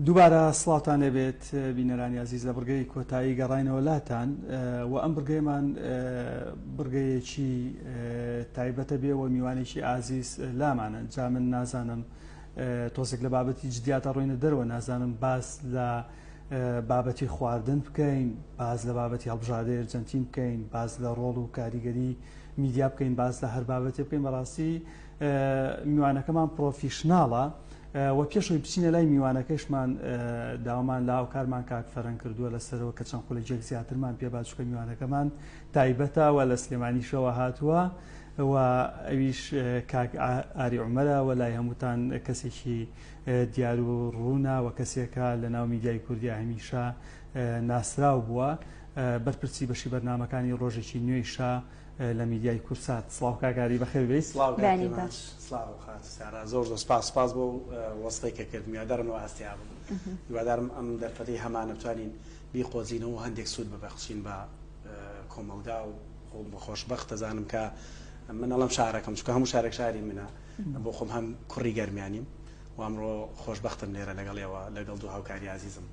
دووبارە سڵاوتان لەبێت بینەرانی عزیز لە بڕگەی کۆتایی گەڕاینەوە لاتان و ئەم بڕگەیمان بڕگەیەکی تایبەتە بێ و میوانێکی ئازیز لامانە جا من نازانم تۆزێک لە بابەتی جدیاتە ڕۆینە دەرەوە نازانم باس لە بابەتی خواردن بکەین باز لە بابەتی هەڵبژاردەی ئەرجەنتین بکەین باز لە ڕۆڵ و کاریگەری میدیا بکەین باز لە هەر بابەتێ بکەین بەڕاستی میوانەکەمان پرۆفیشناڵە و پێشەوەی بچینە لای میوانەکەشمان داوامان لا هاوکارمان کاک فەرەنگ کردووە لەسەرەوە کە چەند خولەجێک زیاترمان پێ باچووکە میوانەکەمان تایبەتە و لە سلێمانیشەوە هاتووە و ئەویش کاک ئاری عومەرە و لای هەمووتان کەسێکی دیار و ڕوونا و کەسێکە لە ناو میدیای کوردی هەمیشە ناسراو بووە بەرپرسی بەشی بەرنامەکانی ڕۆژێکی نوێیشە لە میدیای کورسات. سڵاو کاکاری بەخێر بێیت. زۆر زۆر سپاس بۆ وەستەی کە کرد میوادارم ئاستیا بوو میوادارم ئەم دەرفەتەی هەمانە بتوانین بیخۆزینەوە هەندێک سوود ببەخشین بە کۆمەلگا و خۆشبەخت دەزانم کە من ئەڵەم شارەکەم چونکە هەموو شارێک شاری منە بۆ خۆم هەم کوڕی گەرمیانیم و ئەمڕۆ خۆشبەختم لێرە لەگەڵێەوە لەگەڵ دوو هاوکاری عزیزم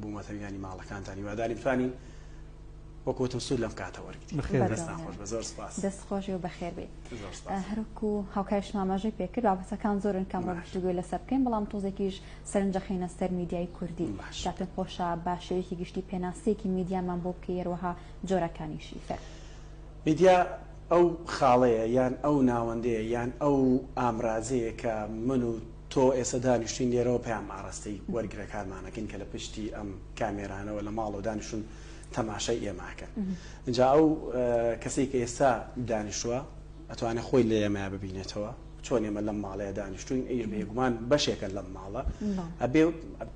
بوومەتەویانی ماڵەکانتانی میواداری بتوانین وەکوتم سوود لەم کاتە وەرگیت. دەستان خۆش بە زۆر سپاس. دەست خۆشی و بەخێر بێت. هەروکو هاوکاریش ماماژەی پێکرد بابەتەکان زۆرن کەمڕۆ گفتوگوی لەسەر بکەین بەڵام تۆزێکیش سەرنجە خینە سەر میدیای کوردی شاتن خۆشە باشەیەکی گشتی پێناسەیەکی میدیامان بۆ بکە یەروەها جۆرەکانیشی فەر میدیا ئەو خاڵەیە یان ئەو ناوەندەیە یان ئەو ئامرازەیە کە من و تۆ ئێستا دانیشتین لێرەوە پێیان ئاڕاستەی وەرگرەکانمانەکەین کە لە پشتی ئەم کامێرانەوە لە ماڵ و دانیشتون تەماشای ئێماکە اینجا ئەو کەسێک کە ئێستا دانیشتووە ئەتوانێت خۆی لە ئێمە ببینێتەوە چۆن ئێمە لەم ماڵەیە دانیشتوین ئیر بێگومان بەشێکە لەم ماڵە ئەبێ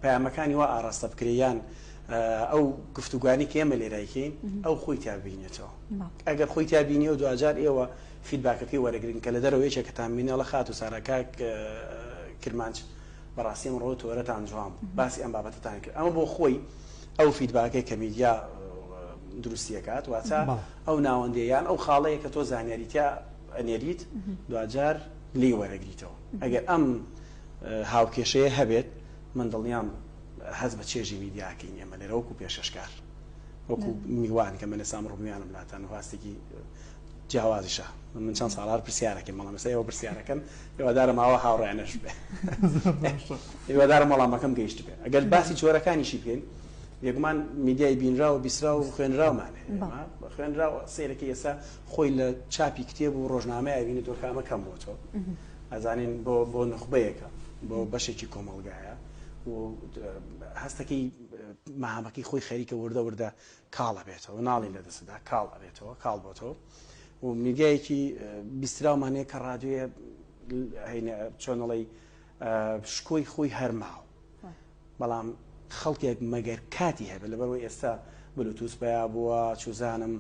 پەیامەکانی وا ئاڕاستە بکرێیان ئەو گفتوگوانی کە ئێمە لێرایکەین ئەو خۆی تا ببینێتەوە ئەگەر خۆی تا بینیەوە دوجار ئێوە فیدباکەکەی وەرەگرین کە لە دەرەوە یەکێکتان بینێ لە خات و سارەکاک کرمانچ بەڕاستی ئەمڕۆ تۆرەتان جوان باسی ئەم بابەتتان کرد ئەمە بۆ خۆی ئەو فیدباکەی کە میدیا دروستیەکات واتە ئەو ناوەندەیان ئەو خاڵەیە کە تۆ زانیاریتیا ئەنێریت دوجار لی وەرەگریتەوە ئەگەر ئەم هاوکێشەیە هەبێت من دڵنیام هەز بە چێژی میدیاکەین ئێمە لێرە وەکو پێشەشکار وەکو میوان کە من ئێستا ڕوومیانم لاتان هەواستێکی جیاوازیشە من چەند ساڵار پرسیارەکەم مەڵام ئێستا ئێوە پرسیارەکەن هیوادارم ئاوا هاوڕێنەش بێ هیوادارم وەڵامەکەم گەیشت بێ ئەگەر باسی جۆرەکانیشی بکەین یەکمان میدیای بینرا و بیسرا و خوێنراومانێ خوێنراوە سیرەکە ئێستا خۆی لە چاپی کتێب و ڕۆژنامە ئەبینێت تۆ کامە کەم بۆ تۆ ئەزانین بۆ نخبەیەکە بۆ بەشێکی کۆمەڵگایە و هەستەکەی مەهامەکەی خۆی خەریکە وردە کاڵە بێتەوە ناڵی لە دەستدا کاڵ ئەبێتەوە کاڵ بۆتەوە و میدیایەکی بیستراومانەیە کە ڕادیۆیە چۆنەڵی شکۆی خۆی هەرماوە بەڵام خەڵکێک مەگەر کاتی هەبێت لەبەرەوەی ئێستا بلوتوس بەیا بووە چوزانم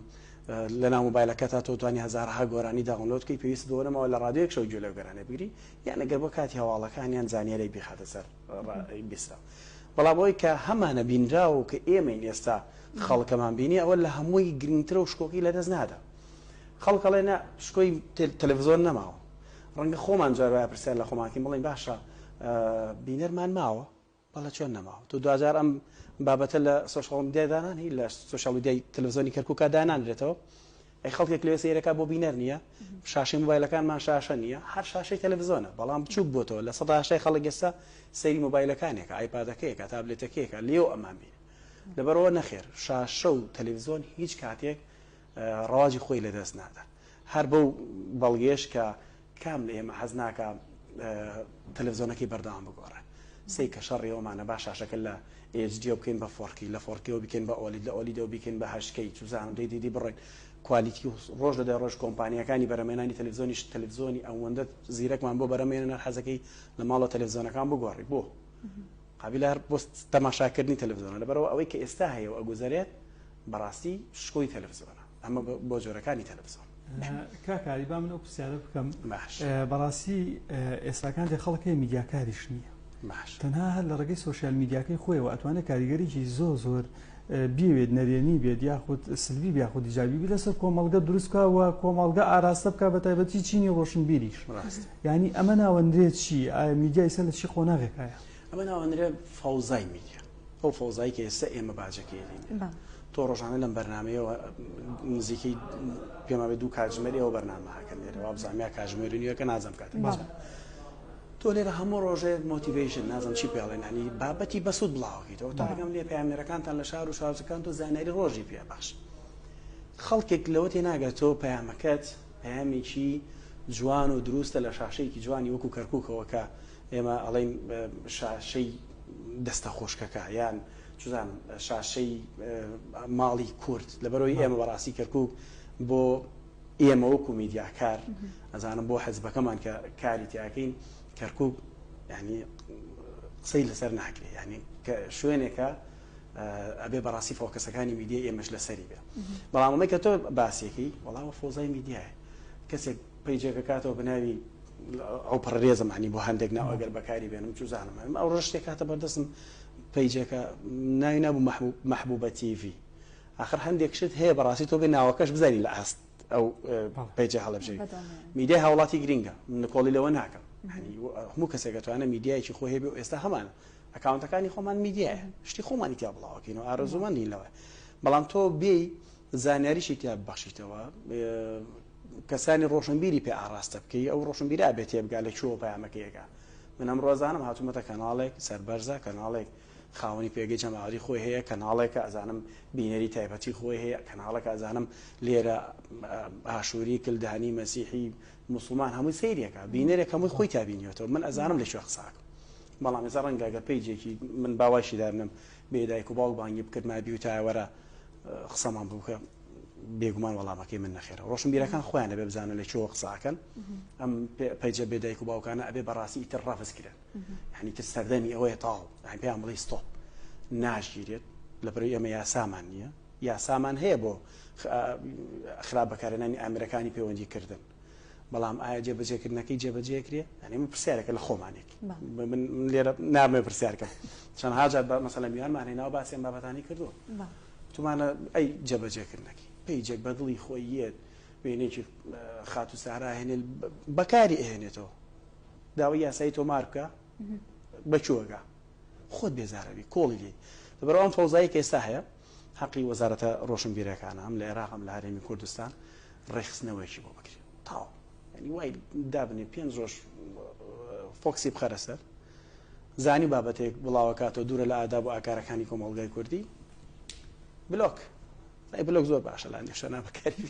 لە ناو مۆبایلەکەتا تۆ توانی هەزارها گۆرانی داونلۆدکەی پێویست دۆنەمەوە لە ڕادیۆیەک شەو گوێ لەو گەرانە بگری یان ئەگەر بۆ کاتی هەواڵەکانیان زانیاری بخاتە سەر بیسترا بەڵام ئەوەی کە هەمانە بینراوە کە ئێمەین ئێستا خەڵکەمان بینی ئەوە لە هەمووی گرنگترە و شکۆکی لەدەست نادا خەڵکەڵێنە شکۆی تەلەڤیزۆن نەماوە ڕەنگە خۆمان جارە پرسیار لە خۆماکەین بڵین باشە بینەرمان ماوە بەڵە چۆن نەماوە تو دوجار ئەم بابەتە لە سۆشیال میدیادانان هی لە سۆشیال میدیای تەلەڤیزۆنی کەرکووکە دانانرێتەوە ئەی خەڵکێک لەوێ سەیرەکە بۆ بینەر نییە شاشەی مۆبایلەکانمان شاشە نییە هەر شاشەی تەلەڤیزۆنە بەڵام بچووک بۆتەوە لە سەداشەی خەڵک ئێستا سەیری مۆبایلەکانێکە ئایپادەکەیەکە تابلێتەکەیەکە لێو ئەمان بینە لەبەرەوە نەخێر شاشە و تەلەڤیزۆن هیچ کاتێک ڕاواجی خۆی لەدەست نادا هەر بەو بەڵگێش کە کام لە ئێمە حەز ناکە تەلەڤیزۆنەکەی بەردەوام بگۆڕێ سی کە شەڕێەوەمانە باش شاشەکە لە HD بکەین بە فۆرکی لە فۆرکیەوە بکەین بە ئۆلید لە ئۆلیدەوە بکەین بە هەشکەی چوزانم دیدی بڕێن کوالیتی ڕۆژ لە ڕۆژ کۆمپانیەکانی بەرەمێنانی تەلەڤیزۆنیش تەلەڤیزۆنی ئەوەندە زیرەکمان بۆ بەرەمێنە حەزەکەی لە ماڵە تەلەڤیزۆنەکان بگۆڕی بۆ قابل هەر بۆ تەماشاکردنی تەلەڤیزۆنە لەبەرەوە ئەوەی کە ئێستا هەیە و ئەگوزارێت بەڕاستی شکۆی تەلەڤیزۆنە ئەمە بۆ جۆرەکانی تەلەڤیزۆن کاکاری با من ئەو پرسیارە بکەم بەڕاستی ئێستاکان دێ خەڵکی میدیاکاریش نییە تەنها هەر لە ڕێگەی سۆشیال میدیاکەی خۆیەوە ئەتوانێت کاریگەریی زۆر بیوێت نەرێنی بێت یاخود سلبی یاخود ایجابی بێت لەسەر کۆمەڵگە دروستکەوە کۆمەڵگە ئاراستە بکە بە تایبەتی چینی ڕۆشنبیریش یعنی ئەمە ناوەندرێت چی میدیای سەر لە چی خۆناغێکایە ئەمە ناوەندرێ فەوزای میدیا ئەو فەوزایی کە ئێستا ئێمە باجەکەیدین تۆ ڕۆژانە لەم بەرنامەیەوە نزیکەی پێما بێ 2 کاتژمێری ئەو بەرنامەکەن لێرەوە بزانیا کاتژمێرنیەکە نازم کات تۆ لێرە هەموو ڕۆژێ مۆتیڤیشن نازم چی پێڵێن هەنی بابەتی بەسوود بڵاوکەیتەوە تاگەم لێ پەیامێرەکانتان لە شار و شارچەکان تۆ زانیاری ڕۆژی پێبەخش خەڵکێک لەوە تێ ناگات تۆ پەیامەکەت پەیامێکی جوان و دروستە لە شاشەیەکی جوانی وەکو کەرکووکەوە کە ئێمە ئەڵێن شاشەی دەستە خۆشکەکە یان چزان شاشەی ماڵی کورد لەبەرەوەی ئێمە بەڕاستی کەرکووک بۆ ئێمە وەکو میدیاکار ئەزانم بۆ حەزبەکەمان کە کاری تیاکەین کەرکووک ینی قسەی لەسەر ناکرێ ینی شوێنێکە ئەبێ بەڕاستی فۆکەسەکانی میدیا ئێمەش لەسەری بێ بەڵام ئەمەی کە تۆ باسیەکەی وەڵامە فۆزای میدیایە کەسێک پیجێکە کاتەوە بناوی ئەو پڕێزم عنی بۆ هەندێک ناو ئەگەر بەکاری بێنم چوزانم ئەو ڕۆژ شتێک کاتە بەردەستم پیجێکە ناوی نابوو محبوبە تیڤی آخر هەندێک شت هەیە بەڕاستی تۆ بێ ناوەکەش بزانی لە ئاست ئەو پیجە هەڵەبژێ میدیای هاوڵاتی گرینگە نکۆڵی لەوە ناکەم هەموو کەسێک دەتوانێت میدیایکی خۆ هەیە بێ و ئێستا هەمانە ئەکاونتەکانی خۆمان میدیایە شتی خۆمانی تیا بڵاوکەین و ئارەزوومەندین لەوە بەڵام تۆ بێ زانیاریشی تیا ببەخشیتەوە کەسانی ڕۆشنبیری پێ ئاراستە بکەی ئەو ڕۆشنبیرا بێت تێبگا لە چووە پەیامەکەیەکە من ئەم ڕۆزانم هاتوومەتە کەناڵێک سەربەرزە کەناڵێک خاوەنی پێگەی جەماعەتی خۆی هەیە کەناڵێکە ئەزانم بینەری تایبەتی خۆی هەیە کەناڵێک ئەزانم لێرە ئاشووری کلدانی مەسیحی موسڵمان هەمووی سەیرێکە بینەرێک هەمووی خۆی تابینیێتەوە من ئەزانم لە شوێ قساکەم بەڵام ێستا ڕەنگە پیجێکی من باواشی دارنم بێدایک و باوک بانگی بکرد ما بی و تایوەرە قسەمان بووکە بێگومان وەڵامەکەی من نەخێرە ڕۆشنبیرەکان خۆیان ئەبێ بزانن لە چۆ قساکەن ئەم پیجە بێدایک و باوکانە ئەبێ بەڕاستی ئیتر ڕافزکرێن یعنی تر سەردەمی ئەوەیە تاڵ پێیان بڵێ ستۆپ ناشگیرێت لەبەرەوەی ئەمە یاسامان نییە یاسامان هەیە بۆ خراپ بەکارهێنانی ئامرەکانی پەیوەندیکردن بەڵام ئایا جێبەجێکردنەکەی جێبەجێکرێ ئەنێ من پرسیارێکە لە خۆمانێکی من لێرە نامێ پرسیارکەم چەند هاجات مەسەڵەن میوانمان هێناوە باسیێن بابەتانی کردووە تومانە ئەی جێبەجێکردنەکەی پیجێک بەدڵی خۆی یەت وێنێکی خات و سارا هێنێ بەکاری ئەهێنێتەوە داوای یاسایی تۆ مار بکە بەچۆگە خۆت بێزارەبی کۆڵی لێ لەبەرەوە ئەم فەوزایی کە ئێستا هەیە حەقی وەزارەتە ڕۆشنبیرەکانە ئەم لە عێراقم لە هەرێمی کوردستان ڕێخستنەوەیکی بۆ بکرێت تاو ینی وای دابنێ 5 ڕۆژ فۆکسی بخەرە سەر زانی بابەتێک بڵاوەکاتەوە دوورە لە ئادا بۆ ئاکارەکانی کۆمەڵگای کوردی بلۆک بلۆک زۆر باشە لە نێشە نابەکاری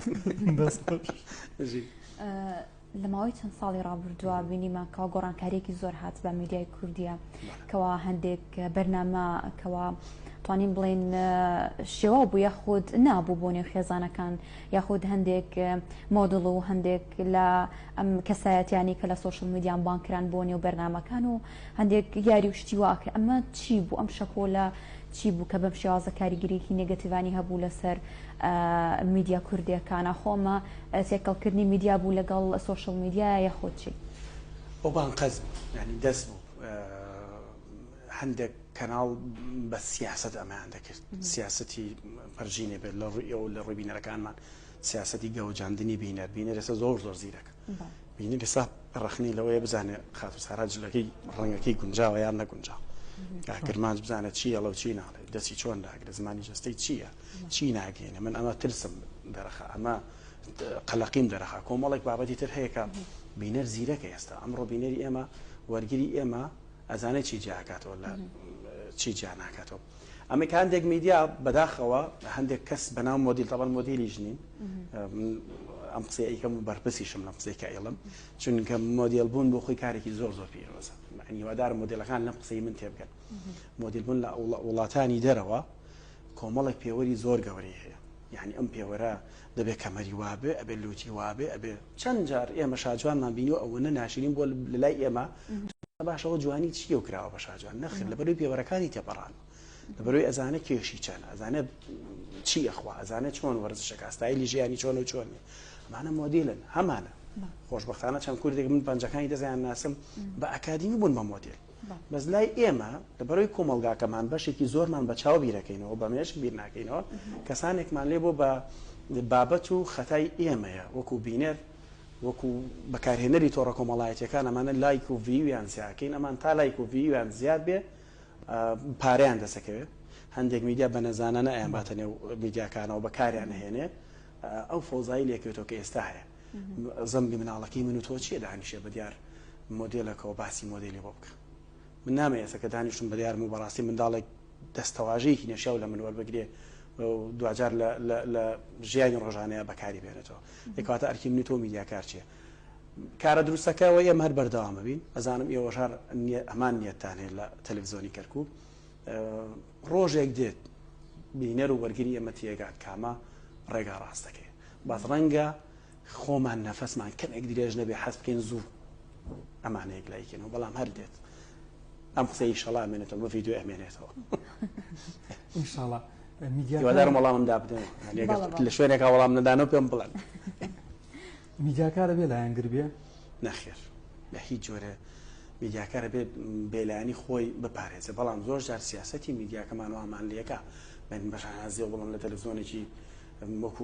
لە ماوەی چەند ساڵی ڕابردووە بینیمە کەوا گۆڕانکاریەکی زۆر هات بە میدیای کوردیە کەوا هەندێک بەرنامە کەوا توانین بڵێن شێوا بوو یاخود نابوو بۆ نێو خێزانەکان یاخود هەندێک مۆدڵ و هەندێک لە ئەم کەسایەتیانی کە لە سۆشڵ میدیان بانکران بۆ نێو بەرنامەکان و هەندێک یاری و شتی واکە ئەمە چی بوو ئەم شەکۆلە چی بوو کە بەم شێوازە کاریگەریەکی نێگەتیڤانی هەبوو لەسەر میدیا کوردیەکانە خۆمە تێکەڵکردنی میدیا بوو لەگەڵ سۆشڵ میدیا یاخۆ چی ئەو بانقەز ینی دەست بوو هەندێک کەناڵ بە سیاست ئەمەیان دەکرد سیاستی پەرژینێ بێت لە ڕووی ئەو لە ڕووی بینەرەکانمان سیاستی گەوجاندنی بینەر ئێستا زۆر زیرەکە بینەر ئێستا ڕەخنی لەوەیە بزانێت خات و سارا جلەکەی ڕەنگەکەی گونجاوە یان نەگونجاو کاکرمانج بزانێت چیە لەو چی ناڵێت دەستی چۆن داگرێت زمانی جەستەی چییە چی ناگەێنێ من ئەمە ترسم دەرەخە ئەمە قەلەقیم دەرەخە کۆمەڵێک بابەتی تر هەیە کە بینەر زیرەکە ئێستا ئەمڕۆ بینەری ئێمە وەرگری ئێمە ئەزانێت چی جاکاتەوە لە چی جا ناکاتەوە ئەمە کە هەندێک میدیا بەداخەوە هەندێک کەس بەناو مۆدیل تەبەن مۆدیلی ژنین ئەم قسەی ئەیکەم بەرپرسیشم لە قسەیکە ئێڵم چونکە مۆدیل بوون بۆ خۆی کارێکی زۆر پیرۆزە هیوادارم مۆدیلەکان لەم قسەی من تێبگەن مۆدیل بوون لە وڵاتانی دەرەوە کۆمەڵێک پێوەری زۆر گەورەی هەیە یعنی ئەم پێوەرە دەبێت کەمەری وابێ ئەبێ لوتی وابێ ئەبێ چەند جار ئێمە شاجوانمان بینیەوە ئەوەنە ناشرین بۆ لای ئێمە باشەوە جوانی چیە و کراوە بە شاجوان نەخێر لەبەروی پێوەرەکانی تێپەڕان لەبەروی ئەزانە کێشی چەند ئەزانە چی ئەخوا ئەزانە چۆن وەرزشەکە ئاستایلی ژیانی چۆن و چۆنی ئەمانە مۆدیلن هەمانە خۆشبەختانە چەند کوردێک من پەنجەکانی دەزیان ناسم بە ئەکادمی بوون بە مۆدیل بەس لای ئێمە لەبەرەوەی کۆمەلگاکەمان بەشێکی زۆرمان بە چاو بیرەکەینەوە بە مێشک بیر ناکەینەوە کەسانێکمان لێ بۆ بە بابەت و خەتای ئێمەیە وەکو بینەر وەکو بەکارهێنەری تۆڕە کۆمەڵایەتیەکان ئەمانە لایک و ڤیویان زیادکەین ئەمان تا لایک و ڤیویان زیاد بێ پارەیان دەسەکەوێت هەندێک میدیا بە نەزانانە ئەیان باتە نێو میدیاکانەوە بەکاریان هێنێ ئەو فەوزایی لێکوێتەوە کە ئێستا هەیە زەمبی مناڵەکەی من و تۆ چیە دانیشێ بە دیار مۆدێلەکەەوە باسی مۆدیلی بۆ بکە من نامەیە ئێستا کە دانیشتم بە دیارم و بەڕاستی منداڵێک دەستەواژەیەکی نەشیاو لە من وەربگرێ دوجار لە ژیانی ڕۆژانەیە بەکاری بێنێتەوە دەکاتە ئەرکی من و تۆ میدیاکار چییە کارە دروستەکەەوە ئێمە هەر بەردەوامە بین ئەزانم ئێوەش ئەمان نیەتان هەیە لە تەلەڤیزۆنی کەرکوب ڕۆژێک دێت بینەر و وەرگری ئەمە تێگات کامە ڕێگا ڕاستەکەی باز ڕەنگە خۆمان نەفەسمان کەمێک درێژ نەبێ حەز بکەین زوو ئەمانەیەک لایکێنەوە بەڵام هەر دێت ئەم قسەی شەڵا ئەمێنێتەوە بە ڤیدیۆ ئەمێنێتەوە ئینشاءڵڵا هیوادارم وەڵامم دابدەن لە شوێنێکا وەڵام نەدانەوە پێم بڵێن میدیاکارە بێ لایەنگر بێ نەخێر لە هیچ جۆرە میدیاکارە بێت بێلایانی خۆی بپارێزە بەڵام زۆر جار سیاسەتی میدیاکەمان وامان لەکە من بەشانازیە بڵم لە تەلەڤیزۆنێکی وەکو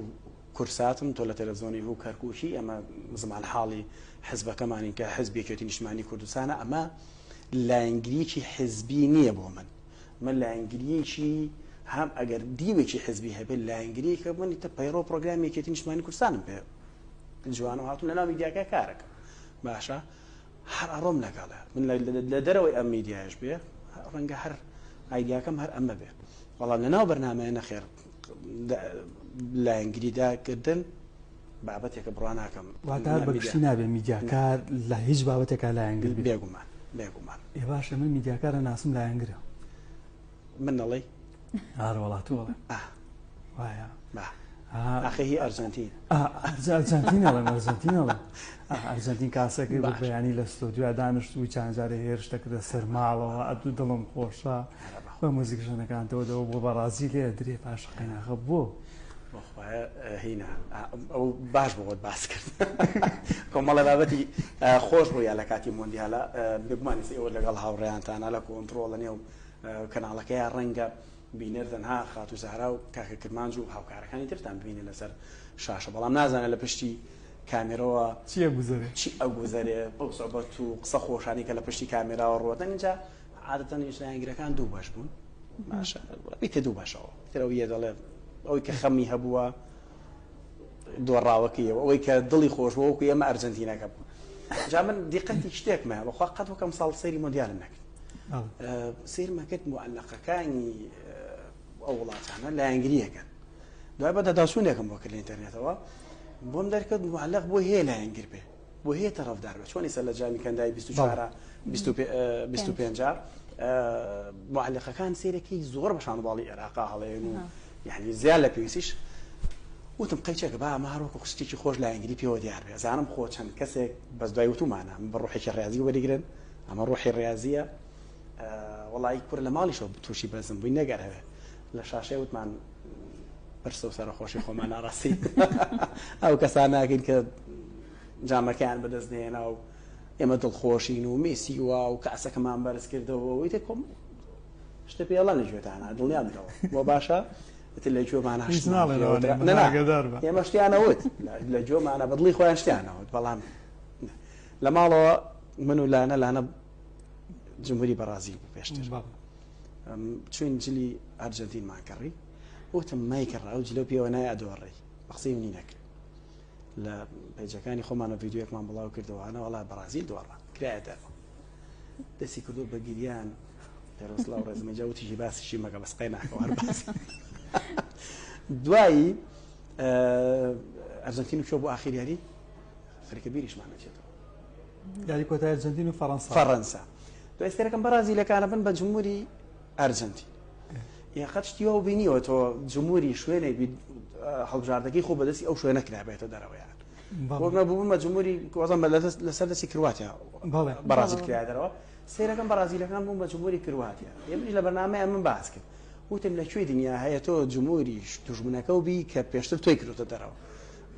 کورساتم تۆ لە تەلەڤیزۆنی هو کەرکووکی ئەمە زمان حاڵی حزبەکەمانی کە حزبێکێتی نیشتمانی کوردستانە ئەمە لایەنگریکی حزبی نییە بۆ من لایەنگریەکی هەم ئەگەر دیوێکی حزبی هەبێت لایەنگری کە من تە پەیڕۆ پرۆگرامیەکێتی نیشتمانی کوردستانم پێ جوانە هاتوون لەناو میدیاکە کارەکە باشە هەر ئەڕۆم لەگەڵە من لە دەرەوەی ئەم میدیاش بێ ڕەنگە هەر ئایدیاکەم هەر ئەمە بێ بەڵام لەناو بەرنامەیە نەخێر لایەنگریداکردن بابەتێکە بڕوا ناکەم واتە بەگشتی نابێ میدیاکار لە هیچ بابەتێکا لایەنگر بێ بێگومان ێ باشە من میدیاکارە ناسم لایەنگرە من نەڵێ هەروەڵات وڵێ وایە ئاخی ئەرجنتین ئەرجنتینەڵێ ئەرجنتینەڵێ ئەرجنتین کاسەکەی بە بەیانی لە ستۆدیۆ دانیشت و چەندجارێ هێرشتە کردە سەر ماڵەوە ئەدوو دڵم خۆشە بە موزیک ژەنەکانتەوە بۆ بەڕازی لێ درێ پاشقی ناخە بۆ هینە ئەو باش بۆت باس کرد کۆمەڵە بابەتی خۆش بووە لە کاتی مۆندیالە بگومانیسی ئەوە لەگەڵ هاوڕێیانتانە لە کۆنتڕۆڵە نێو کەناڵەکەی ڕەنگە بینەر تەنها خات و زارا و کاکە کرمانج و هاوکارەکانی ترتان ببینێ لەسەر شاشە بەڵام نازانێت لە پشتی کامێرەوە چی ئەو گوزەرێ بەو سۆبەت و قسە خۆشانی کە لە پشتی کامێراوە ڕۆتەن اینجا عادەتەن نیشتیانگیرەکان دوو باش بوون باشە بیتە دوو باشەوە ترەوە یە دەڵێ ئەوەی کە خەمی هەبووە دۆڕاوەکەیەوە ئەوەی کە دڵی خۆش بوو وەکو ئێمە ئەرجنتینەکە بوو جا من دیقەتی شتێکمە بەخوا قەت وەکەم ساڵ سەیری مۆندیالم نەکرد سیرمە کرد موعەلەقەکانی ئەو وڵاتانە لایەنگریەکەن دوای بە دەداسوونێکم بۆ کرد لە ئینتەرنێتەوە بۆم دەرکرد موعەلەق بۆ هەیە لایەنگر بێ بۆ هەیە تەرەفدار بێ چۆنی سەر لە جامی کەندای 25 معلقەکان سیرێکی زۆر بە شانۆباڵی عێراقا هەڵێن و یعنی زیاد لە پێویستیش وتم قەیچێک با ئەمە هەروەکو قسێکی خۆش لایەنگری پێوە دیار بێ زانم خۆ چەند کەسێک بەس دوای وتومانە بە ڕوحێکی ڕێزی وەریگرن ئەمە ڕوحی ڕێزیە وڵی کوور لە ماڵیشەوە تووشی بەزم بووی نەگەرەوێ لە شاشەی وتمان پرسە و سەرخۆشی خۆمان ناڕاستی ئەو کەسان ناکەین کە جامەکەیان بەدەستێنە و ئێمە دڵخۆشین و میسی وە و کاسەکەمان بەرز کردەوە ویتە کۆم شتە پێڵە نەگوێتانە دڵنیانەوە بۆ باشە لە جۆمانە ئێمە شتیانەوت لە جۆمانە بەدڵی خۆیان شتیانەوت بەڵام لە ماڵەوە من و لانە جمهوری بەرازیل بوو پێشتر چوین جلی ئەرجنتینمان کڕی وتم مایکڕا و جلو پێوە نای ئەدۆڕێ بەقسەی منی نەکرد لە پێجەکانی خۆمانە ڤیدیۆیەکمان بڵاو کردەوەوانە وڵا بەرازیل دۆڕا کرایەتە دەستی کردو بە گیریان دەرۆسڵاو ڕێزمەجا و تیژی باسیشی مەگە بەسقەی ناکەوە هەر باسی دوایی ئەرجنتین و چۆ بۆ ئاخر یاری خەریکە بیریشمان نەچێتەوە یاری کۆتای ئەرجنتین و فەڕەنسا دوای سێرەکەم بەرازیلەکانە بن بە جمهوری ئەرجنتین یاخەت شتیەوە بینیەوە تۆ جمهوری شوێنێک هەڵبژاردەکەی خۆ بەدەستی ئەو شوێنە کرابێتە دەرەوەیان وەمە بوومە جمهوری وەزم لەسەر دەستی کرواتیا بەرازیل کرا دەرەوە سێرەکەم بەرازیلەکان بووم بە جمهوری کرواتیا ئێمەش لە بەرنامەیە من باس کرد وتم لەکوێ دنیا هەیە تۆ جمهوری دوژمنەکە و بی کە پێشتر تۆی کردوتە دەرەوە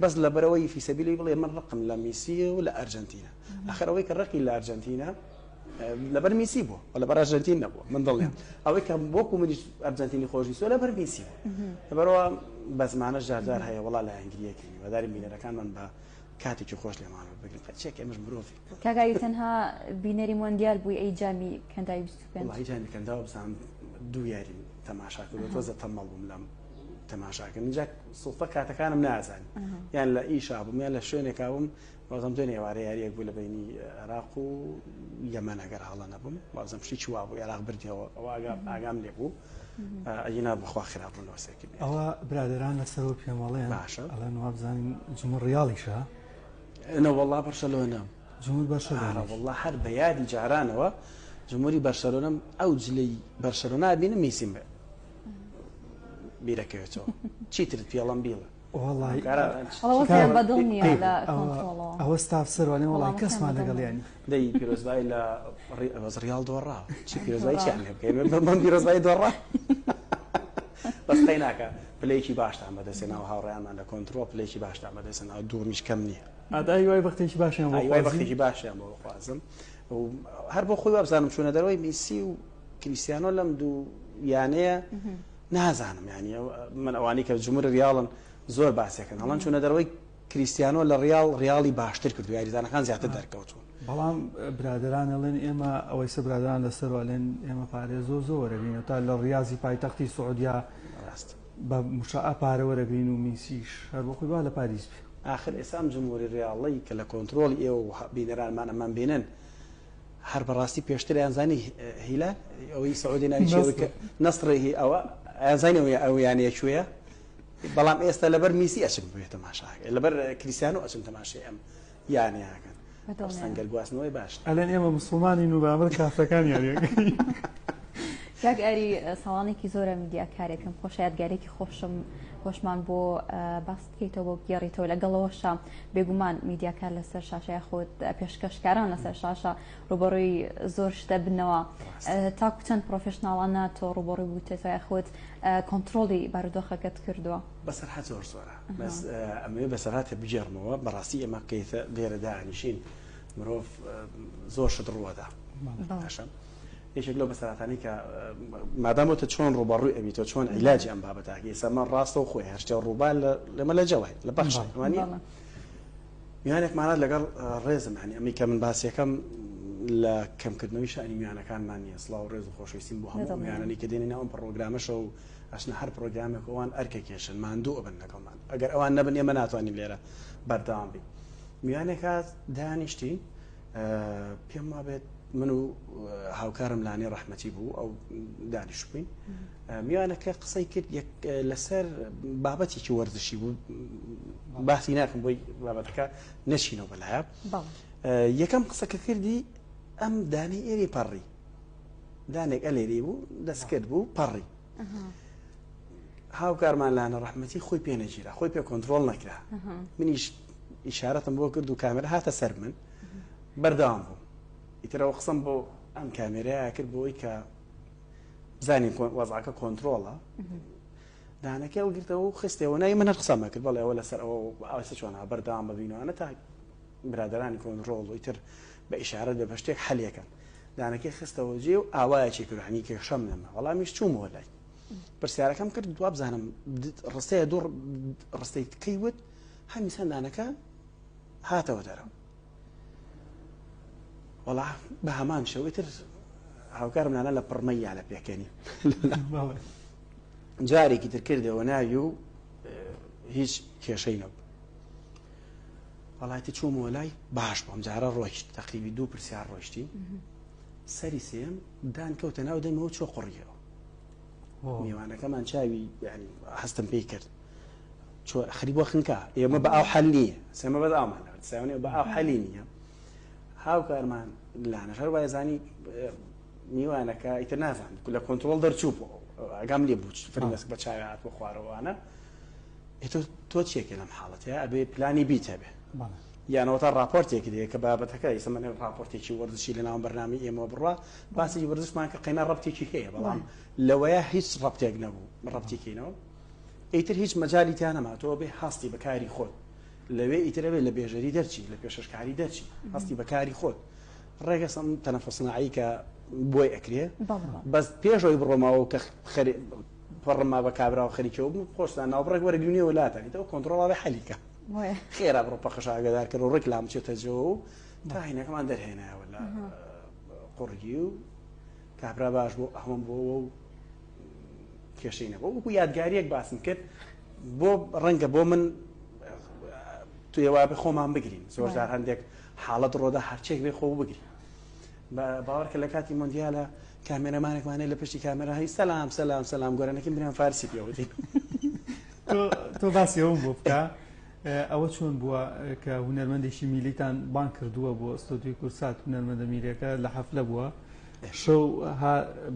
بەس لە بەرەوەی فیسەبیلی بڵێ من ڕقم لە میسی و لە ئەرجنتینە ئەخەرەوەی کە ڕقی لە ئەرجنتینە لەبەر میسی بوو لەبەر ئەرجنتین نەبووە من دڵێم ئەوەی کە بۆکو منیش ئەرجنتینی خۆشی سۆ لەبەر میسی بوو لەبەرەوە بە زمانە جارجار هەیە وڵا لە ئەنگلیەکەی وەداری بینەرەکان من بە کاتێکی خۆش لێمان بگرین چێک ئێمەش مرۆڤی کاگای تەنها بینەری مۆندیال بووی ئەی جامی کەندای 25 وڵی جانی کەنداوە بزانم دوو یاری تەماشا کردو تۆزە تەمەڵ بووم لەم تەماشاکردن اینجا سوڵتە کاتەکانم نازانی یان لە ئیشا بووم یان لە شوێنێکا بووم بەڵام دوێنێ ئێوارە یاریەک بوو لە بینی عێراق و یەمەن ئەگەر هەڵە نەبووم بازم پشتی وا بوو عێراق بردیەوە ئەوە ئاگام لێ بوو ئەینا بخوا خراپبوونەوە سێکرد ئەوە برادران لەسەرەوە پێمەڵێن باشە ئەڵێن وا بزانین جمهور ڕیاڵیشە نەوەڵا بەرشەلۆنە جمهور بەرشەلۆنە والله هەر بە یادی جارانەوە جمهوری بەرشەلۆنەم ئەو جلەی بەرشەلۆنا بینم میسیم بێ بیرەکەوێتەوە چیترت پێڵەم بیڵە بەدڵ نییە لە کۆنتڕۆڵەوە ئەوە ستاف سەروانێ وڵی کەسمان لەگەڵیانی دەی پیرۆزبای لە ڕیال دۆڕاوە چی پیرۆزبای چیان لێ بکەین من پیرۆزبای دۆڕا بەسقەی ناکە پلەیەکی باشتان بەدەستێنەوە هاوڕێیانمان لە کۆنتڕۆڵ پلەیەکی باشتان بەدەستێنەوە دوومیش کەم نییە ئادای وای بەختێکی باشیان وای بەختێکی باشیان بۆ خوازم هەر بۆ خۆی وابزانم چوونە دەرەوەی میسی و کریستیانۆ لەم دوو یانەیە نازانم یعنی من ئەوانی کە جمهور ریاڵن زۆر باسیەکەن هەڵەن چوونە دەرەوەی کریستیانۆ لە ڕیاڵی باشتر کردو یاریزانەکان زیاتر دەرکەوتون بەڵام برادران ئەڵێن ئێمە ئەوەی سە برادران لەسەرواڵێن ئێمە پارێ زۆرەبین تا لە ڕاضی پایتەختی سعودیا بە مشاع پارە وەرەبین و میسیش هەر بۆ خۆی با لە پاریس بێ آخر ئێسام جمهوری ڕیاڵی کە لە کۆنتڕۆڵی ئێوە بینەرانمان ئەمان بینن هەر بەڕاستی پێشتر یانزانی هیلال ئەوەی سعودی ناوی نەسڕی ئەوە ئازانەوەی ئەو یانەیە کوێیە بەڵام ئێستا لەبەر میسی ئەچم بێت تەماشاکە لەبەر کریستیانۆ ئەچم تەماشای ئەم یانەیەکەن سەنگەل گواستنەوەی باش ئەلێن ئێمە مسلمانین و بەمەر کافرەکان یاریەکەی کاک ئەری ساڵانێکی زۆرە میدیا کارێکم خۆش یادگارێکی خۆشمان بۆ باس بکەیتەوە بۆ بگێڕیتەوە لەگەڵەوەشە بێگومان میدیاکار لەسەر شاشەیە خۆت پێشکەشکاران لەسەر شاشە ڕوبەڕووی زۆر شتە بنەوە تاکو چەند پرۆفشناڵانە تۆ ڕوبەڕووی بوویتەوە خۆت کۆنتڕۆڵی بارودۆخەکەت کردووە بەسەرهات زۆر زۆرە بەس ئەمەوێ بەسەرهاتە بجێڕمەوە بەڕاستی ئێمە بکەیتە لێرە دانیشین مرۆڤ زۆر شت ڕووەدا باشە یەکێک لەو بەسەراتانی کە مادامەوە چۆن ڕوبەڕووی ئەبیتەوە چۆن عیلاجی ئەم بابەتاکە ئێستا ڕاستەوە خۆی هەرچە ڕووبا لەمە لە جەوای لە بەخشوانە میوانێکمانات لەگەڵ ڕێزم هەنی ئەمی کە من باسیەکەم لە کەمکردنەوەی شانی میوانەکانمان نیە سڵاو ڕێز و خۆشەویستیم بۆ هەموو میوانانی کە دێنین ئەم پڕۆگرامەشە و ئەشنە هەر پرۆگرامێک ئەوان ئەرکە کێشن ماندوو ئەبن لەگەڵمان ئەگەر ئەوان نەبن ئێمە ناتوانین لێرە بەردەوام بین میوانێکە دانیشتی پێم وابێت من و هاوکارم لانێ ڕەحمەتی بوو ئەو دانیش بووین میوانەکە قسەی کرد لەسەر بابەتێکی وەرزشی بوو باسی ناکەم بۆی بابەتەکە نەچینەوە بەلایە یەکەم قسەکە کردی ئەم دانەی ئێری پەڕی دانێک ئەلێری بوو دەستکرد بوو پەڕی هاوکارمان لانە ڕەحمەتی خۆی پێ نەگیرا خۆی پێ کۆنتڕۆڵ نەکرا منیش ئیشارەتم بۆ کرد و کامێرە هاتە سەر من بەردەوام بوو ئیترەوە قسم بۆ ئەم کامێرەیە کرد بۆی کە بزانین وەزعەکە کۆنتڕۆڵە دانەکە وەگرتەوە و خستەوە نای منە قسەمە کرد بەڵێ ئەوە لەسەر ئەوە ئاسە چۆنە بەردەوام ببینەوەنە تا برادرانی کۆنتڕۆڵ و ئیتر بە ئیشارەت بە پشتێک حەلیەکەن دانەکەی خستەوە جێ و ئاوایەکی کردنی کە شەم نەما وەڵامیش چوومەوە لای پرسیارەکەم کرد دوا بزانم ڕستەیە دوو ڕستەی کەیوت هەمی سەندانەکە هاتەوە دەرەوە وەڵا بە هەمان شەوەتر هاوکارم نانە لە پڕمەیە لە پێکەنی جارێکی تر کردەوە ناوی و هیچ کێشەی نەبوو وەڵاتی چوومەوە لای باش بۆم جارە ڕۆیشت تەقریبی دوو پرسیار ڕۆیشتی سەری سێم دان کەوتە ناو دەمەوە چۆ قڕیەوە میوانەکەمان چاوی ینی هەستم پێی کرد خەری بۆ خنکە ئێمە بە ئاو حەل نییە سێمە بەد ئامان ساوێنێ بە ئاو حەلی نییە هاوکارمان لانە هەر وایە زانی میوانەکە ئیتر نازان لە کۆنتڕۆڵ دەرچوو ئەگام لێ بوو فرمەسک بە چاوی هات بۆ خوارەوەوانە تۆ چێکە لەم حاڵەتەیە ئەبێ پلانی بیتە بێ یانەوە تا راپۆرتێکی دێ کە بابەتەکە ئێسمە راپۆرتێکی وەرزشی لە ناو بەرنامی ئێمە بڕوا باسی وەرزشمان کە قەینا ڕەبتێکی هەیە بەڵام لەوەیە هیچ ڕەبتێک نەبوو ڕەبتێکینەوە ئیتر هیچ مەجالی تیان نەماتەوە بێ هەستی بەکاری خۆت لەوێ ئیترەوێ لە بێژەری دەرچی لە پێشەشکاری دەرچی هەستی بەکاری خۆت ڕێگەسم تەنەفەسنایی کە بۆی ئەکرێ بەس پێشەوەی بڕۆماوە کە پڕما بە کابرا و خەریکەوە بوو خۆشتان ناوبڕێک وەرەگرنیەوە لاتانیتەوە کۆنتڕۆڵاوی حەلیکە خێرا بڕۆ پەخش ئاگادارکرد و ڕێکلام چێتە جۆ و تا هینەکەمان دەرهێنایەوە لە قوڕگی و کابرا باش بۆ ئەمەم بۆ و کێشەینەوە وەکو یادگاریەک باسم کرد بۆ ڕەنگە بۆ من توێوا بە خۆمان بگرین زۆرجار هەندێک حاڵەت ڕۆدا هەرچێک بێ خۆ بگرین باوەڕکە لە کاتی مۆندیالە کامێرەمانێکمانێ لە پشتی کامێرە هەی سەلام سەلام سەلام گۆرانەکەی بریان فارسی پێوەتی تۆ باسی ئەوم بۆ بکە ئەوە چۆن بووە کە هونەرمەندێکی میلیتان بان کردووە بۆ ئەستۆدیۆی کورسات هونەرمەندە میریەکە لە حەفلە بووە شەو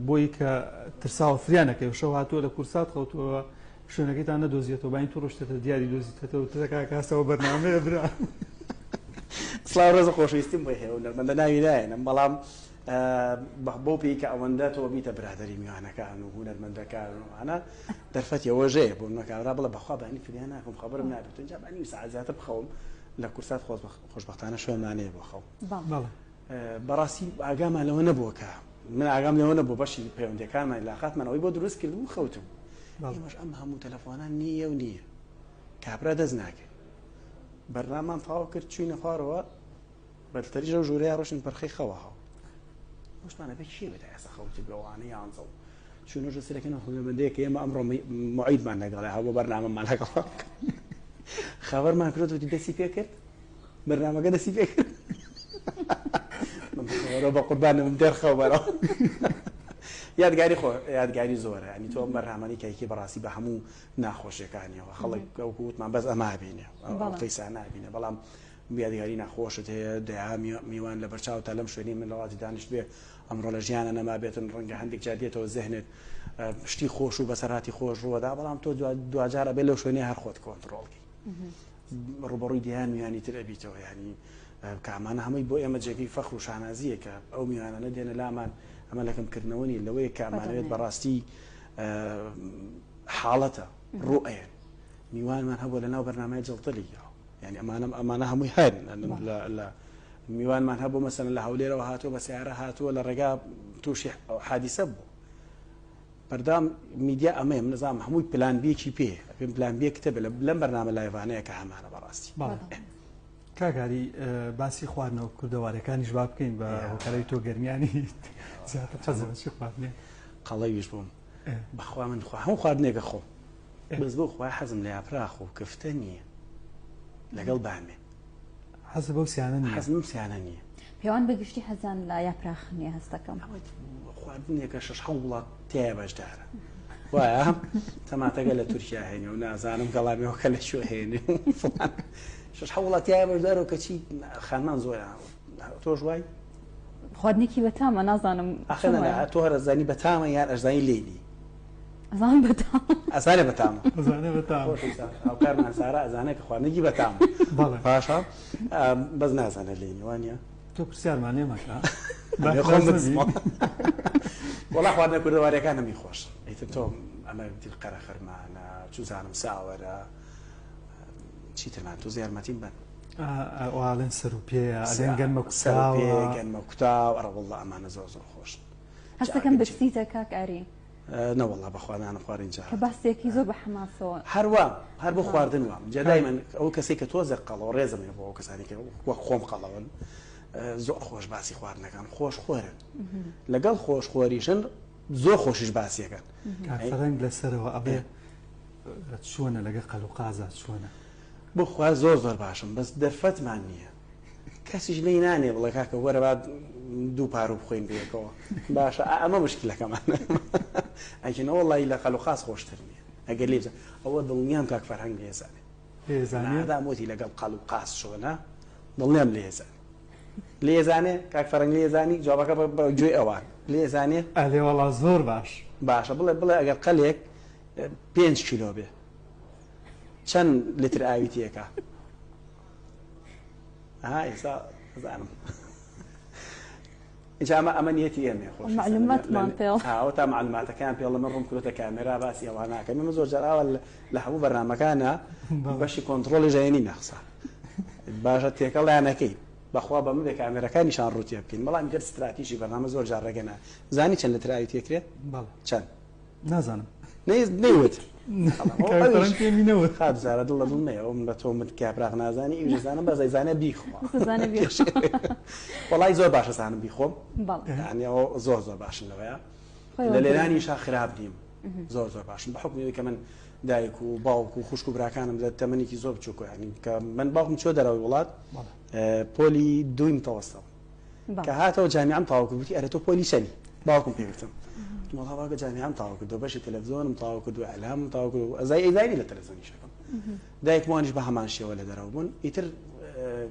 بۆی کە ترساوە فریانەکەی شەو هاتووە لە کورسات خەوتووە شوێنەکەیتان نەدۆزیێتەوە باین تو ڕۆشتێتە دیاری دۆزیتێتەوە تەکە کاسەوە بەرنامەیە برا سڵاو ڕێزە خۆشەویستیم بۆ هێ هونەرمەندە ناوی نایەنم بەڵام بۆ پێی کە ئەوەندە تۆ بیتە برادری میوانەکان و هونەرمەندەکان وانە دەرفەتی ئەوەژەیە بۆ منەکانرا بڵە بەخوا بەنی فریان ناکەم خەبەرم نابێت اینجا بانی ساعت زیاتر بخەوم لە کورسات خۆشبەختانە شوێنمانەیە بۆ خەو بەڕاستی ئاگامان لەوە نەبووە کە من ئاگام لەوە نەبوو بەشی پەیوەندەکانمان علاقاتمانەوەی بۆ دروست کرد و خەوتم ئێمەش ئەم هەموو تەلەفۆنان نییە و نییە کابرا دەست ناکرد بەرنامان تەواو کرد چووینە خوارەوە بەلتەری ژەو ژوورەیە ڕۆشن پەرخەی خەوەها وشمانە بێت چی بێت ئێستا خەوتی بەوانە یانزە و چوونەژە سەرەکەنە هونەرمەندەیەکە ئێمە ئەمڕۆ موعیدمان لەگەڵێ هەبوو بەرنامەمان لەگەڵ خەبەرمان کرد وتی دەستی پێ کرد بەرنامەکە دەستی پێ کرد بە قوربانە من دەرخەو بەرەوە یادگاری زۆرە ینی تۆ بەرنامەی کایکی بەڕاستی بە هەموو ناخۆشیەکانیەوە خەڵک وتمان بەس ئەما بینێ قەیسا نابینێ بەڵام یادگاری ناخۆشت هەیە دەیا میوان لە بەرچاو تا لەم شوێنی من لەڵاتی دانیشت بێ ئەمڕۆ لە ژیانە نەما بێتن ڕەنگە هەندێک جار دێتەوە زەهنت شتی خۆش و بەسەراتی خۆش ڕوەدا بەڵام تۆ دوجارە بێت لەو شوێنێ هەر خۆت کۆنتڕۆڵکی ڕوبەڕووی دییان میوانی تر ئەبیتەوە ینی کامانە هەمووی بۆ ئێمە جێگەی فەخر و شانازیە کە ئەو میوانە دێنە لامان ئەمە لەکەمکردنەوەنی لەوەیە کامانەوێت بەڕاستی حاڵەتە ڕوئەیە میوانمان هەبوو لە ناو بەرنامەیە جەڵتەلی يعني ئەمانە هەمووی هەن لە میوانمان هەبوو مەسەن لە هەولێرەوە هاتووە بە سیارە هاتووە لە ڕێگا تووشی حادیسە بوو بەردام میدیا ئەمەیە نظام هەمووی پلان بیەکی پێ پێم پلان بیە کتێبە لەم بەرنامە لایڤانەیە کە هەمانە بەڕاستی کاکاری باسی خواردنەوە کوردەوارەکانیش با بکەین بە هۆکارەی تۆ گەرمیانی زیاتر حەزم چی خواردنێ قەڵەویش بووم بەخوا من هەموو خواردنێکە خۆ بەس بۆ خوای حەزم لە یاپراخ و کفتە نییە لەگەڵ بامێ حەز بەو سیانە نییە حەزم سیانە نییە پێوان بەگشتی حەزان لە یاپراخ نییە هەستەکەم خواردنێکە شەش وڵات تایە بەشدارە وایە تەماتەگە لە تورکیا هێنێ و نازانم گەڵامیەوەکە لە شوێ هێنێ شەش وڵات تایە بەشدارەوە کەچی خانمان زۆرە تۆش وای خواردنێکی بەتامە نازانم تۆ هەرزانی بەتامە یان ئەژزانی لێنی ئەزان بەتام ئەزانێ بەتامە ئەزانێ بەتام هاوکارمان سارا ئەزانە کە خواردنێکی بەتامە پاشا بەس نازانە لێنی وانە تۆ پرسیارمان لێ مەکە وەڵا خواردنە کوردەوارەکان هەمی خۆش ئیتر تۆ ئەمە قەرە خەرمانە چوزانم ساوەرە چیترمان تۆ زیارمەتیم بن ئەڵێن سەر و پێ ئەڵێن گەنمە کوتاو ئەڕە وەڵڵا ئەمانە زۆر زۆر خۆش هەستەکەم بچیتە کاکاری نەوەڵا بەخوادانە خوارینجا کە باسێکی زۆر بە حەماسەوە هەر بۆ خواردن وام جەدای من ئەو کەسێک کە تۆزە قەڵەوە ڕێزمێ بۆ ئەو کەسانی کە وەک خۆم قەڵەون زۆر خۆش باسی خواردنەکان خۆش خۆرن لەگەڵ خۆش خۆریشن زۆر خۆشیش باسیەکەن فەرەنگ لەسەرەوە ئەبێ چۆنە لەگە قەل و قازات چۆنە بۆ خوا زۆر زۆر باشم بەس دەرفەتمان نییە کەسیش لی نانێ بڵێ کاکە وەرە بعد دوو پارو بخۆین بێکەوە باشە ئەمە مشکلەکەمان ئەیکەنەوە وەڵی لە قەل و قاز خۆشتر نییە ئەگەر لێ ئەوە دڵنیام کاک فەرهەنگ لێزانێ دامۆتی لەگەڵ قەل و قاز چۆنە دڵنیام لێزانێ کاک فەرهەنگ لێزانی جوابەکە بەگوێی ئەوان لێزانێ ئەلێ وەڵا زۆر باشە بڵێ ئەگەر قەلێک 5 کیلۆ بێ چەند لتر ئاوی تێکە ئێستا زانم ئینجا ئەمە نیەتی ئێمە خۆش معلوماتمان پێڵ تا معلوماتەکان پێڵ لە من ڕوون کردوتە کامێرا باسی ئەوە ناکەم من زۆر جاراوە لە هەموو بەرنامەکانە بەشی کۆنتڕۆلی ژەیەنی نەخسا باشە تێکەڵیانەکەی بەخوا بە من بێ کامێرەکانیشان ڕوتێ بکەین بەڵام گەر استراتیژی بەرنامە زۆر جار ڕێگەنا زانی چەند لتر ئاوی تێکرێت چەند نازانم نەیوت خاب زارە دڵ لە دڵ نەیە من بە تۆ من کابراغ نازانی ئیزانم بە زەیزانە بیخۆ وەڵای زۆر باشە زانم بیخۆم ینی زۆر زۆر باشن لەوەیە لە لێرانیشا خراپ نیم زۆر زۆر باشن بە حکمی کە من دایک و باوک و خوشک و براکانم لە تەمەنێکی زۆر بچووکە ینی کە من باوکم چۆ دەرەوەی وڵات پۆلی دویم تەوەستەوە کە هاتەوە جامیعەم تاوا کرد وتی ئەرە تۆ پۆلی چەندی باوکم پێگوتم وڵا باوکە جامیعەم تاوا کردو بەشی تەلەڤیزۆنم تاوا کردو ئەعلامم تاوا کردو ئەزایی لە تەلەڤیزۆنیشەکەم دایک وانیش بە هەمان شێوە لە دەرەوە بوون ئیتر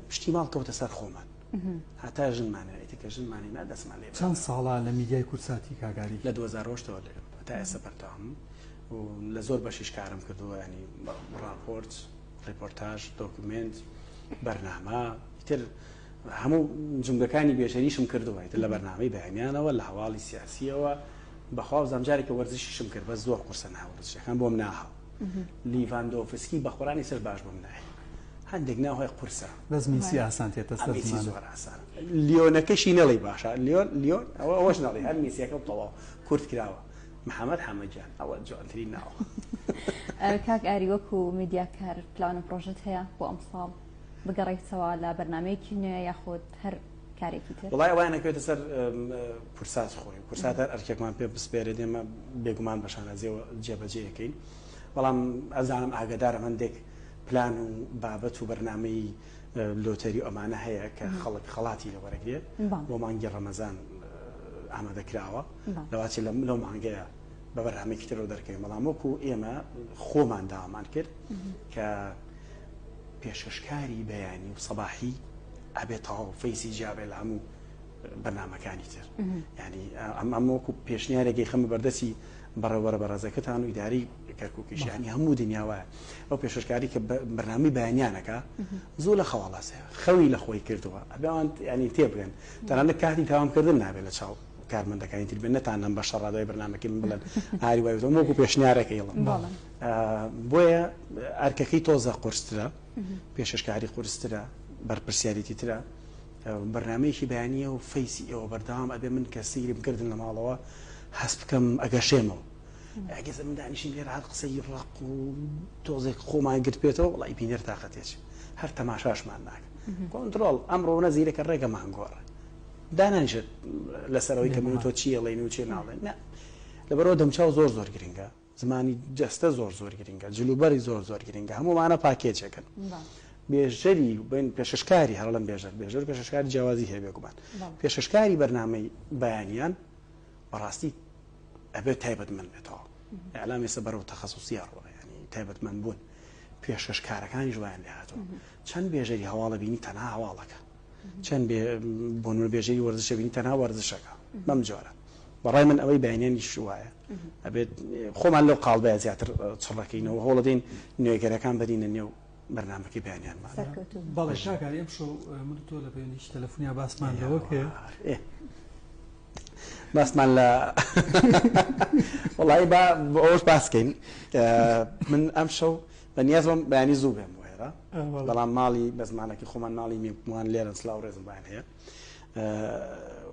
پشتی ماڵ کەوتە سەر خۆمان هەتا ژنمانە ئیتر کە ژنمانینا دەستمان لێ چەند ساڵە لە میدیای کورساتی کاگاری لە 2008ەوە تا ئێستا بەردەوام و لە زۆر بەشیش کارم کردووە ینی ڕاپۆرت ڕیپۆرتاژ دۆکومنت بەرنامە ئیتر هەموو جملەکانی بێژەریشم کردووە ئیتر لە بەرنامەی بەیانیانەوە لە هەواڵی سیاسیەوە بەخواو زەمجارێکە وەرزشیشم کرد بە زۆر قورسە ناوەرزشەکان بۆم ناهاو لیڤاندۆفسکی بە قورانی سەر باش بۆم نایە هەندێک ناوهای قورسە دەزمیسی ئاسان تێتە سەر زۆر ئاسان لیۆنەکەشی نەڵی باشە لیۆن ئەوەش نەڵی هەر میسیەکە تەواو کورت کراوە محەممەد حەمەدجان ئەوە جوانترین ناوە کاک ئاری وەکو میدیاکار پلان و پرۆژەت هەیە بۆ ئەم ساڵ بگەڕێیتەوە لە بەرنمەیەکی نوێ یاخود هەر کارێکی تر وڵای ئەوە نەکەوێتە سەر کورسات خۆی کورسات هەر ئەرکێکمان پێ بسپێرێ دێمە بێگومان بە شانازیەوە جێبەجێەکەین بەڵام ئەزانم ئاگدارە هەندێک پلان و بابەت و بەرنمەی لۆتەری ئەمانە هەیە کە خەڵک خەڵاتی لە وەرەگرێت بۆ مانگی ڕەمەزان ئامادەکراوە لەواچی لەو مانگەیە بە بەرنامێکی ترەوە دەرکەین بەڵام وەکو ئێمە خۆمان داوامان کرد کە پێشکەشکاری بەیانی و سەباحی ئەبێتەوە فەیسی جیابێ لە هەموو بەرنامەکانی تر ینی ئەمە وەکو پێشنیارێکی خەمە بەردەسی بەڕێوەرە بەڕێزەکەتان و ئیداری کەرکووکیشانی هەموو دنیاوایە ئەو پێشکاری کە بەرنامی بەیانیانەکە زۆر لە خەواڵاسەیە خەوی لە خۆی کردووە ئەبیان ینی تێبگەن تەنانەت کاتی تاوامکردن نابێت لە چاو کارمەندەکانی تر بێن نەتانم بە شەڕادای بەرنامەکەی من بڵێن ئاری وای وەکو پێشنیارەکە یڵم بۆیە ئەرکەکەی تۆزە قورسترە پێشکاری قورسترە بەرپرسیارەتی ترە بەرنامەیەکی بەیانیە و فەیسی ئێوە بەردەوام ئەبێ من کە سیری بکردن لە ماڵەوە هەست بکەم ئەگەشێمەوە ئەگەز من دانیشین لێرە هەر قسەی ڕق و تۆزێک خۆمان گرت پێێتەوە وڵی بینەر تااقەتێک هەر تەماشاشمان ناکە کۆنتترۆل ئەمڕۆ نەزیرەکە ڕێگەمان گۆڕە دانانیشت لەسەرەوەی کە من تۆ چیە لەین و چێ ناڵێن لەبەرەوە دەمچاو زۆر گرنگە زمانی جەستە زۆر گرنگە جلوبەری زۆر گرنگە هەمومانە پاکێجەکەن بێژەری بین پێشکاری هەرڵم بێژەر پێشکاری جیاوازی هەیە بێگومان پێشکاری بەرنامەی بەیانیان بەڕاستی ئەبێت تایبەتمەند بێتەوە ئەعلام ێستا بەرەو تەخەسوسی ڕۆ ینی تایبەتمەند بوون پێشکارەکانی ژوایان لێ هاتووە چەند بێژەری هەواڵە بینی تەنها هەواڵەکە چەند بۆنور بێژەری وەرزشە بینی تەنها وەرزشەکە بەم جۆرە بەڕای من ئەوەی بەیانیانی شوایە ئەبێت خۆمان لەو قاڵبەیە زیاتر چڕەکەینەوە هەوڵە دەین نوێگەرەکان بەرینە نێو بەرنامەکەی بەیانیانمان بەڵێ شاکاری ئەم شەو من تۆ لە پەیوەندیش تەلەفۆنیا باسمان لەوە کرد باسمان لە وڵی بە ئەوش باسکەین من ئەم شەو بەنیازم بەیانی زوو بێم وێرە بەڵام ماڵی بە زمانێکی خۆمان ماڵی میوان لێرە سلااو ڕێزم بایان هەیە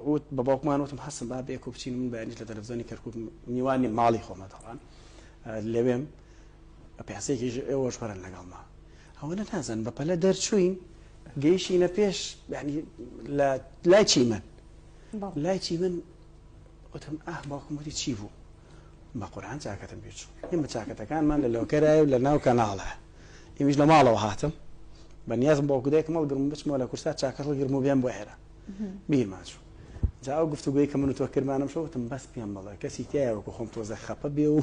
وت بە باوکمان وتم هەستم با بێک و بچین من بەیانیش لە تەلەڤیزۆنی کەرکووک میوانی ماڵی خۆمە دەڵان لەوێم پیاسەیەکیش ئێوەش وەرن لەگەڵما ئەوە نازان بەپەلە دەرچوین گەیشتینە پێش لە لای چی من لای چی من وتم باوکم وتی چی بوو بە قورئان چاکەتم پێچوو ئێمە چاکەتەکانمان لە لۆکەرایە و لە ناو کەناڵە ئێمیش لە ماڵەوە هاتم بەنیازم باوکو دایکم هەڵگرم بچمەوە لە کورسات چاکەت هەڵگرم و بێم بۆ ئێرە بیرمان چوو جا ئەو گفتوگویی کە من و تۆ کردمانم شەوە وتم بەس پێم بڵێ کەسی تایە وەکو خۆم تۆزە خەپە بێ و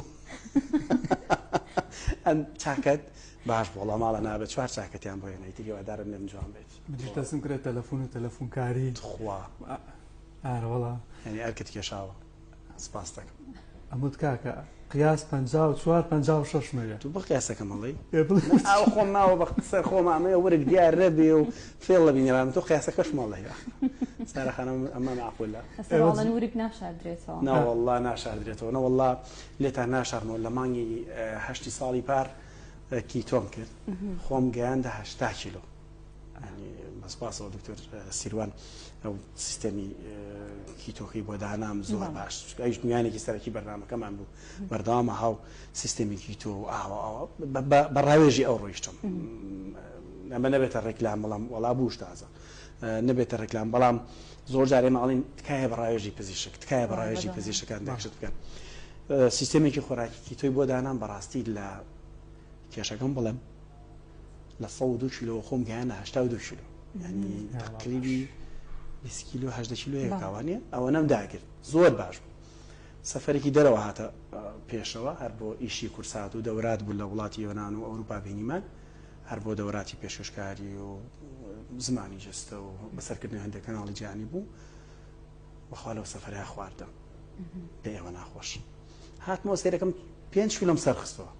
ئەم چاکەت باش بۆڵە ماڵە نابێت چوار چاکەتیان بۆ هێنەیتی هیوادارم لێم جوان بێت منیش دەستم کرێت تەلەفۆن و تەلەفۆنکاری خوا ئارەوەڵا ینی ئەرکت کێشاوە سپاس دەکەم ئەمت کاکە قیاس 54 56 مەوێت تو بە قیاسەکەم هەڵی ئەو خۆم ماوە بە سەر خۆمامەیە وەرگ دیار ڕەبێ و فێڵ لە بینێران تۆ قیاسەکەش ماڵەیە سارەخانم ئەمە معقولە ئەسڵان وریک ناشاردرێتەوە ناوەڵڵا ناشاردرێتەوە نەوەڵڵا لێتان ناشارنەوە لە مانگی 8 ساڵی پار کیتۆم کرد خۆم گەیاندە 80 کیلۆ بەسپاسەوە دکتۆر سیروان ئەو سیستەمی کیتۆخی بۆ دانام زۆر باش ئەویش میانێکی سەرەکی بەرنامەکەمان بوو بەردەوامە هاو سیستەمی کیتۆ ئاوا بە ڕاوێژی ئەو ڕۆیشتم ئەمە نەبێتە ڕێکلام بەڵام وەڵا بووش تازە نەبێتە ڕێکلام بەڵام زۆر جارێ ماڵین تکایە بە ڕاوێژی پزیشک تکایە بە ڕاوێژی پزیشکەکان دەکشت بکەن سیستەمێکی خۆراکی تۆی بۆ دانام بەڕاستی لە کێشەکەم بڵێم لە 102 کیلۆ خۆم گەیانە 82 کیلۆ ینی تقریبی 20 کیلۆ 18 کیلۆ یەکاوانێ ئەوە نەم داگرت زۆر باش بوو سەفەرێکی دەرەوە هاتە پێشەوە هەر بۆ ئیشی کورسات و دەورات بوو لە وڵاتی یۆناان و ئەوروپا بینیمان هەر بۆ دەوراتی پێشکەشکاری و زمانی جستە و بەسەرکردنی هەندێک کەناڵی جیهانی بوو بەخوا لەو سەفەرە خواردم پێ ئێوە ناخۆش هاتمەوە سێرەکەم 5 کیلۆم سەرخستەوە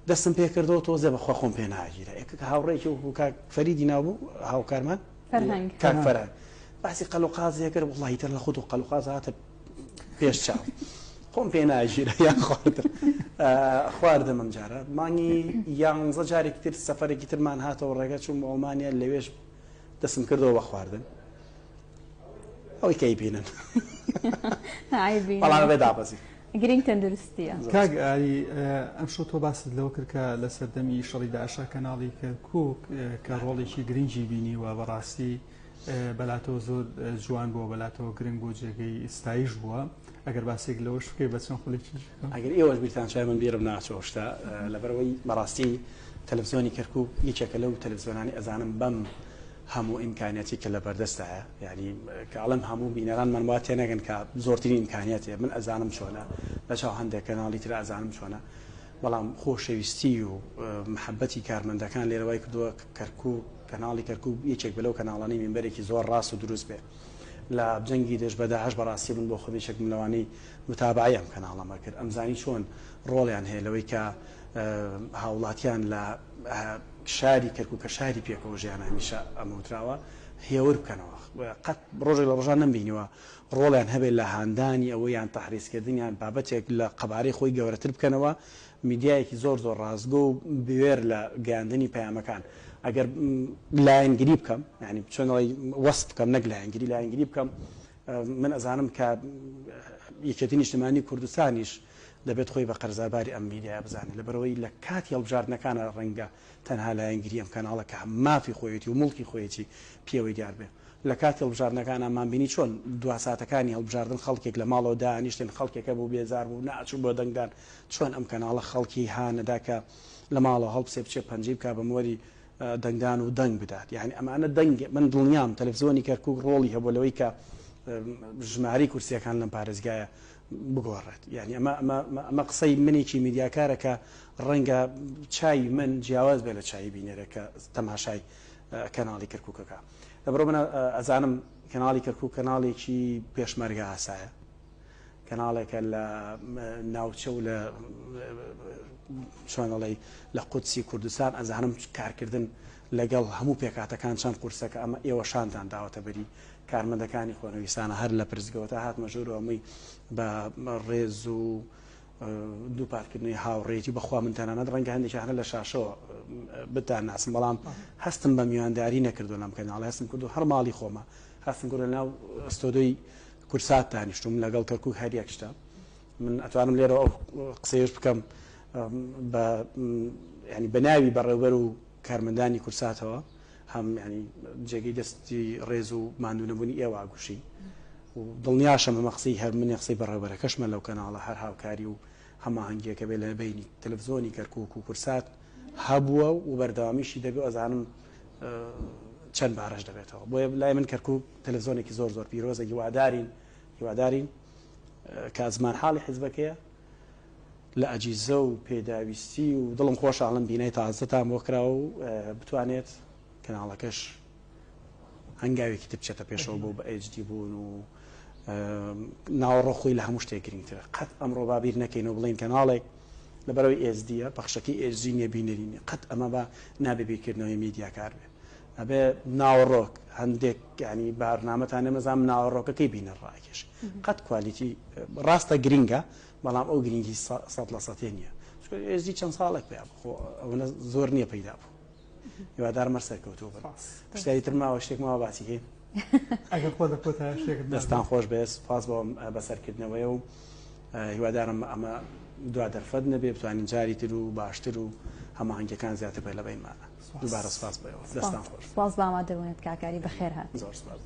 دەستم پێ کردەوە تۆزێ بەخوا خۆم پێ ناگیرە یەکە هاوڕێکی و فەریدی ناوبوو هاوکارمان کاک فەرهەنگ باسی قەلوقازێ کرد وڵڵی تر لە خودت و قەلوقاز هاتە پێش چاو خۆم پێ ناگیرە یان خواردم ئەم جارە مانگی 11 جارێکی تر سەفەرێکی ترمان هاتەوە ڕێگە چوم بە ئەڵمانیا لەوێش دەستم کردەوە بە خواردن ئەوەی کەی بینن بەڵام بێ دابەزی گرنگ تەندروستیە کاک ئاری ئەم شۆ تۆ باست لەوە کرد کە لە سەردەمی شەڕی داعشا کەناڵی کەرکووک کە ڕۆڵێکی گرنگی بینی و بەڕاستی بەلاتەوە زۆر جوان بووە بەلاتەوە گرنگ بۆ جێگەی ئستایش بووە ئەگەر باسێک لەوەش بکەی بە چەند خولێکی ئەگەر ئێوەش بیرتان چای من بیرم ناچۆشتا لەبەرەوەی بەڕاستی تەلەڤیزیۆنی کەرکووک یەکێکە لەو تەلەڤیزیۆنانی ئەزانم بەم هەموو ئیمکانیەتی کە لە بەردەستایە یعنی کە ئەڵم هەموو بینەرانمان وا تێنەگەن کە زۆرترین ئیمکانیەتێ من ئەزانم چۆنە لە چاو هەندێک کەناڵی تر ئەزانم چۆنە بەڵام خۆشەویستی و محەبەتی کارمەندەکان لێرەوەی کردووە کەرکووک کەناڵی کەرکووک یەکێک بەلەو کەناڵانی منبەرێکی زۆر ڕاست و دروست بێ لە جەنگی دەژ بە داعش بەڕاستی من بۆ خۆبێشێک ملەوانی متابعی ئەم کەناڵەمە کرد ئەمزانی چۆن ڕۆڵیان هەیە لەوەی کە هاوڵاتیان لە شاری کەرکووک کە شاری پێکەوە ژیان هەمیشە ئەمەوتراوە هێور بکەنەوە قەت ڕۆژێک لە ڕۆژان نەمبینیوە ڕۆڵیان هەبێت لە هاندانی ئەوە یان تەحریزکردنیان بابەتێک لە قەبارەی خۆی گەورەتر بکەنەوە میدیایەکی زۆر زۆر ڕازگۆ و بوێر لە گەیاندنی پەیامەکان ئەگەر لایەنگیری بکەم ینی چۆنەوەی وەست بکەم نەک لایەنگیری بکەم من ئەزانم کە یەکێتی نیشتمانی کوردستانیش دەبێت خۆی بە قەرزارباری ئەم میدیای بزانێت لەبەرەوەی لە کاتی هەڵبژاردنەکانە ڕەنگە تەنها لایەنگیری ئەم کەناڵە کە مافی خۆیەتی و مڵکی خۆیەتی پێوەی دیار بێ لە کاتی هەڵبژاردنەکانمان بینی چۆن دواساتەکانی هەڵبژاردن خەڵکێک لە ماڵەوە دانیشتن خەڵکێکە بوو بێزار بوو ناچوو بۆ دەنگدان چۆن ئەم کەناڵە خەڵکی هانەدا کە لە ماڵەوە هەڵبسێ بچێ پەنجەی بکە بە مۆری دەنگدان و دەنگ بدات یعنی ئەمانە دەنگ من دڵنیام تەلەڤیزیۆنی کەرکووک ڕۆڵی هەبوو لەوەی کە ژماری کورسیەکان لەم پارێزگایە بگۆڕێت یعنی ئەمە قسەی منێکی میدیاکارەکە ڕەنگە چای من جیاواز بێ لە چای بینێرەکە تەماشای کەناڵی کەرکووکەکە لەبەرەوە من ئەزانم کەناڵی کەرکووک کەناڵێکی پێشمەرگە ئاسایە کەناڵێکە لە ناوچە و لە چۆنەڵی لە قودسی کوردستان ئەزانم کارکردن لەگەڵ هەموو پێکاتەکان چەند قورسەکە ئەمە ئێوە شانتان داوەتە بەری کارمەندەکانی خۆنەویستانە هەر لە پرزگەوەتە هاتمە ژوورەوەی بە ڕێز و دووپاتکردنی هاوڕێتی بەخوا من تەنانەت ڕەنگە هەندێکی هەنە لە شاشەوە بتان ناسم بەڵام هەستم بە میوانداری نەکردو لەم کەناڵە هەستم کردو هەر ماڵی خۆمە هەستم کردو ناو ئەستۆدۆی کورسات دانیشتوم لەگەڵ کەرکووک هەر یەکشتە من ئەتوانم لێرە ئەو قسەیەش بکەم ینی بە ناوی بەڕێوەبەر و کارمەندانی کورساتەوە هەم ینی جێگەی دەستی ڕێز و ماندوونەبوونی ئێوە ئاگوشی و دڵنیاشەم ئەمە قسەی هەر منی قسەی بەڕێوەبەرەکەشمە لەو کەناڵە هەر هاوکاری و هەماهەنگیەکە بێ لە بینی تەلەڤیزیۆنی کەرکووک و کورسات هەبووە و بەردەوامیشی دەبێ ئەزانم چەند بارەش دەبێتەوە بۆیە لای من کەرکووک تەلەڤیزیۆنێکی زۆر زۆر پیرۆزە هیوادارین کە زمان حاڵی حیزبەکەیە لە ئەجیزە و پێداویستی و دڵم خۆشحاڵم بینای تازەتان بۆ کراوە و بتوانێت کەناڵەکەش هەنگاوێکی تر بچێتە پێشەوە بۆ بە HD بوون و ناوەڕۆخۆی لە هەموو شتێک گرنگترە قەت ئەمڕۆ بابیر نەکەین و بڵین کەناڵێک لەبەرەوەی SDە بەخشەکەی HD نیە بینەرینە قەت ئەمە بە نابێ بیرکردنەوەی میدیاکار بێ ئەبێ ناوەڕۆک هەندێک ینی بارنامەتان نەمەزانم ناوەڕۆکەکەی بینە ڕاکێش قەت کوالیتی ڕاستە گرینگە بەڵام ئەو گرنگی 100% نییە SD چەند ساڵێک پێ ئەوە زۆر نییە پەیدا بوو هیوادار مەرسەر کەوتوو بن پشتیاری تر ماوە شتێک ماوە باسی هەیە ئەگەر خۆ لە کۆتایی شتێکت دەستان خۆش بێت سوپاس بۆ بەسەرکردنەوەی و هیوادارم ئەمە دوا دەرفەت نەبێ بتوانین جاری تر و باشتر و هەماهەنگیەکان زیاتر بێ لە بینمانە دووبارە سوپاس بەوە دەستان خۆش سپاس بە ئامادەبوونت کاکاری بەخێر هات زۆر سپاس